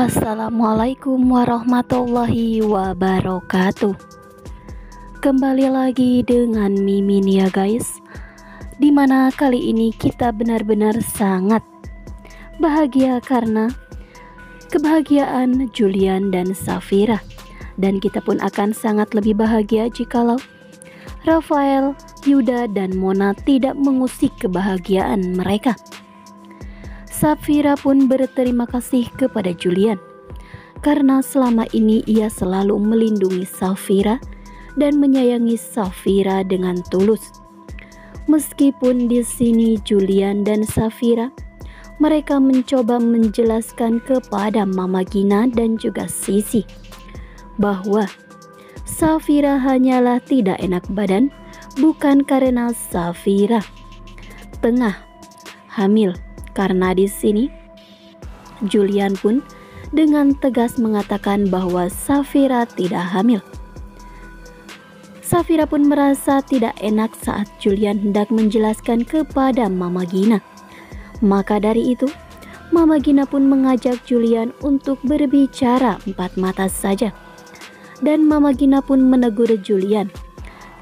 Assalamualaikum warahmatullahi wabarakatuh. Kembali lagi dengan Mimin ya guys, dimana kali ini kita benar-benar sangat bahagia karena kebahagiaan Julian dan Safira. Dan kita pun akan sangat lebih bahagia jikalau Rafael, Yuda, dan Mona tidak mengusik kebahagiaan mereka. Safira pun berterima kasih kepada Julian karena selama ini ia selalu melindungi Safira dan menyayangi Safira dengan tulus. Meskipun di sini Julian dan Safira mereka mencoba menjelaskan kepada Mama Gina dan juga Sisi bahwa Safira hanyalah tidak enak badan, bukan karena Safira tengah hamil. Karena di sini Julian pun dengan tegas mengatakan bahwa Safira tidak hamil. Safira pun merasa tidak enak saat Julian hendak menjelaskan kepada Mama Gina. Maka dari itu, Mama Gina pun mengajak Julian untuk berbicara empat mata saja. Dan Mama Gina pun menegur Julian.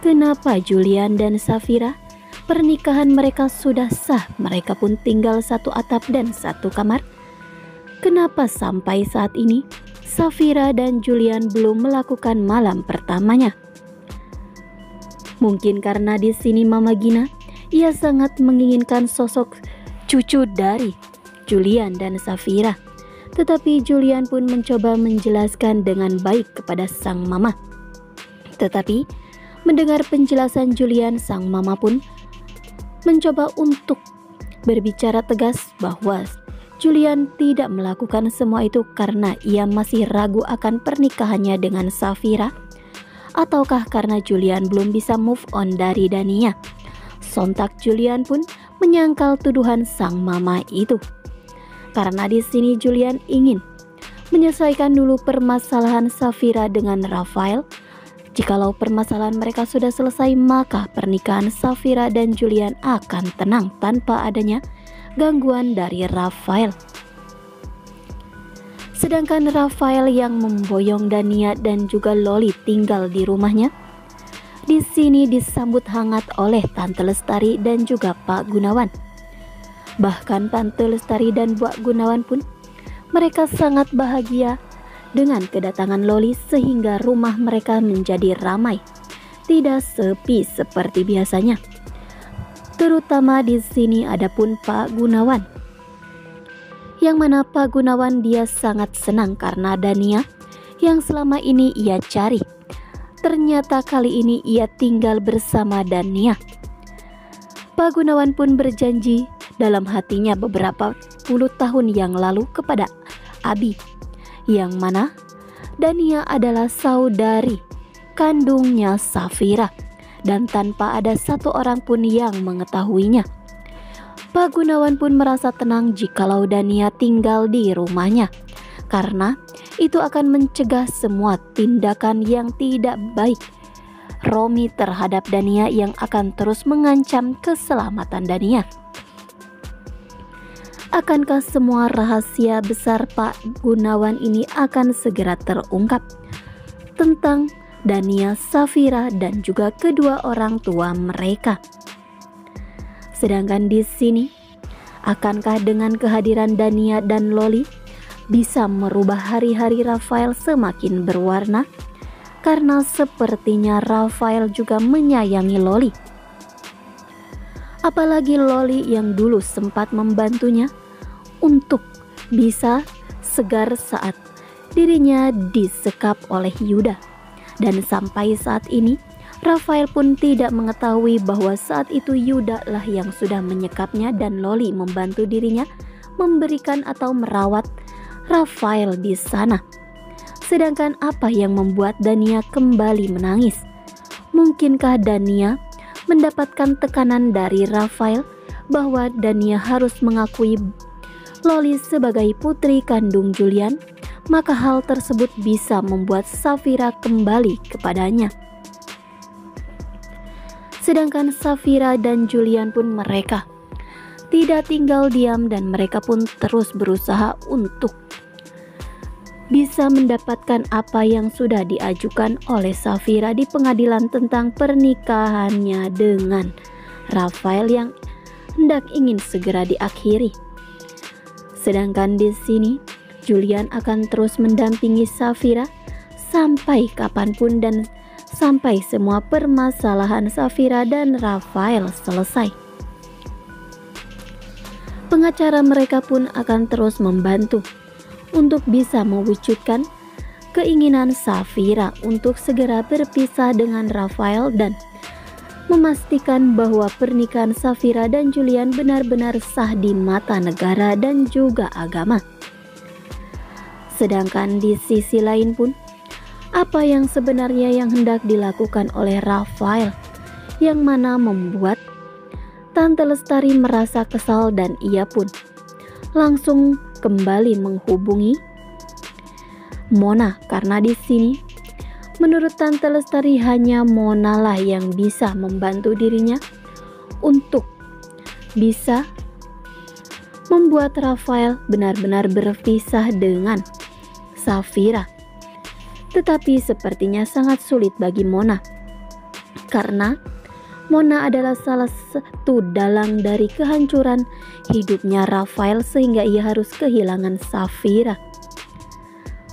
Kenapa Julian dan Safira? Pernikahan mereka sudah sah, mereka pun tinggal satu atap dan satu kamar. Kenapa sampai saat ini Safira dan Julian belum melakukan malam pertamanya? Mungkin karena di sini Mama Gina, ia sangat menginginkan sosok cucu dari Julian dan Safira. Tetapi Julian pun mencoba menjelaskan dengan baik kepada sang mama. Tetapi mendengar penjelasan Julian, sang mama pun mencoba untuk berbicara tegas bahwa Julian tidak melakukan semua itu karena ia masih ragu akan pernikahannya dengan Safira, ataukah karena Julian belum bisa move on dari Dania. Sontak Julian pun menyangkal tuduhan sang mama itu. Karena di sini Julian ingin menyelesaikan dulu permasalahan Safira dengan Rafael. Jikalau permasalahan mereka sudah selesai, maka pernikahan Safira dan Julian akan tenang tanpa adanya gangguan dari Rafael. Sedangkan Rafael yang memboyong Dania dan juga Loli tinggal di rumahnya, di sini disambut hangat oleh Tante Lestari dan juga Pak Gunawan. Bahkan Tante Lestari dan Pak Gunawan pun mereka sangat bahagia dengan kedatangan Loli sehingga rumah mereka menjadi ramai, tidak sepi seperti biasanya. Terutama di sini adapun Pak Gunawan, yang mana Pak Gunawan dia sangat senang karena Dania yang selama ini ia cari, ternyata kali ini ia tinggal bersama Dania. Pak Gunawan pun berjanji dalam hatinya beberapa puluh tahun yang lalu kepada Abi, yang mana Dania adalah saudari kandungnya Safira dan tanpa ada satu orang pun yang mengetahuinya. Pak Gunawan pun merasa tenang jikalau Dania tinggal di rumahnya, karena itu akan mencegah semua tindakan yang tidak baik Romi terhadap Dania yang akan terus mengancam keselamatan Dania. Akankah semua rahasia besar Pak Gunawan ini akan segera terungkap tentang Dania, Safira, dan juga kedua orang tua mereka? Sedangkan di sini, akankah dengan kehadiran Dania dan Loli bisa merubah hari-hari Rafael semakin berwarna? Karena sepertinya Rafael juga menyayangi Loli. Apalagi Loli yang dulu sempat membantunya untuk bisa segar saat dirinya disekap oleh Yuda. Dan sampai saat ini Rafael pun tidak mengetahui bahwa saat itu Yuda lah yang sudah menyekapnya dan Loli membantu dirinya memberikan atau merawat Rafael di sana. Sedangkan apa yang membuat Dania kembali menangis? Mungkinkah Dania mendapatkan tekanan dari Rafael bahwa Dania harus mengakui Loli sebagai putri kandung Julian, maka hal tersebut bisa membuat Safira kembali kepadanya. Sedangkan Safira dan Julian pun mereka tidak tinggal diam dan mereka pun terus berusaha untuk bisa mendapatkan apa yang sudah diajukan oleh Safira di pengadilan tentang pernikahannya dengan Rafael yang hendak ingin segera diakhiri. Sedangkan di sini Julian akan terus mendampingi Safira sampai kapanpun dan sampai semua permasalahan Safira dan Rafael selesai. Pengacara mereka pun akan terus membantu untuk bisa mewujudkan keinginan Safira untuk segera berpisah dengan Rafael dan memastikan bahwa pernikahan Safira dan Julian benar-benar sah di mata negara dan juga agama. Sedangkan di sisi lain pun, apa yang sebenarnya yang hendak dilakukan oleh Rafael, yang mana membuat Tante Lestari merasa kesal dan ia pun langsung kembali menghubungi Mona, karena di sini menurut Tante Lestari hanya Mona lah yang bisa membantu dirinya untuk bisa membuat Rafael benar-benar berpisah dengan Safira. Tetapi sepertinya sangat sulit bagi Mona, karena Mona adalah salah satu dalang dari kehancuran hidupnya Rafael sehingga ia harus kehilangan Safira.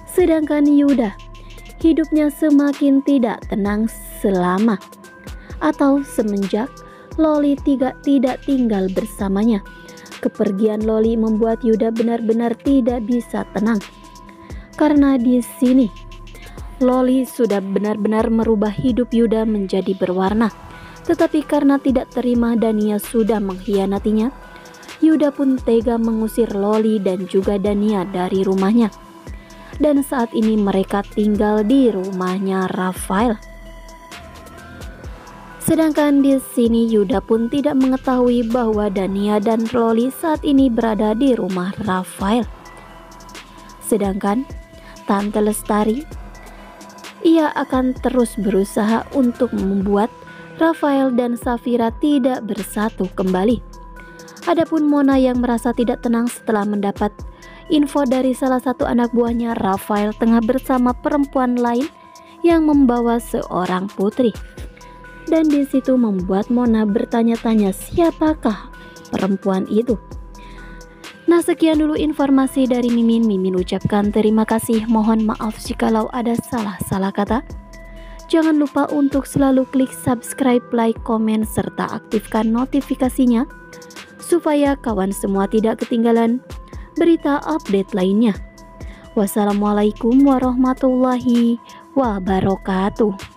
Sedangkan Yuda hidupnya semakin tidak tenang selama atau semenjak Loli tidak tinggal bersamanya. Kepergian Loli membuat Yuda benar-benar tidak bisa tenang, karena di sini Loli sudah benar-benar merubah hidup Yuda menjadi berwarna. Tetapi karena tidak terima Dania sudah mengkhianatinya, Yuda pun tega mengusir Loli dan juga Dania dari rumahnya. Dan saat ini mereka tinggal di rumahnya Rafael. Sedangkan di sini Yuda pun tidak mengetahui bahwa Dania dan Loli saat ini berada di rumah Rafael. Sedangkan Tante Lestari, ia akan terus berusaha untuk membuat Rafael dan Safira tidak bersatu kembali. Adapun Mona yang merasa tidak tenang setelah mendapat info dari salah satu anak buahnya Rafael tengah bersama perempuan lain yang membawa seorang putri. Dan di situ membuat Mona bertanya-tanya siapakah perempuan itu. Nah, sekian dulu informasi dari Mimin. Mimin ucapkan terima kasih. Mohon maaf jikalau ada salah-salah kata. Jangan lupa untuk selalu klik subscribe, like, komen, serta aktifkan notifikasinya supaya kawan semua tidak ketinggalan berita update lainnya. Wassalamualaikum warahmatullahi wabarakatuh.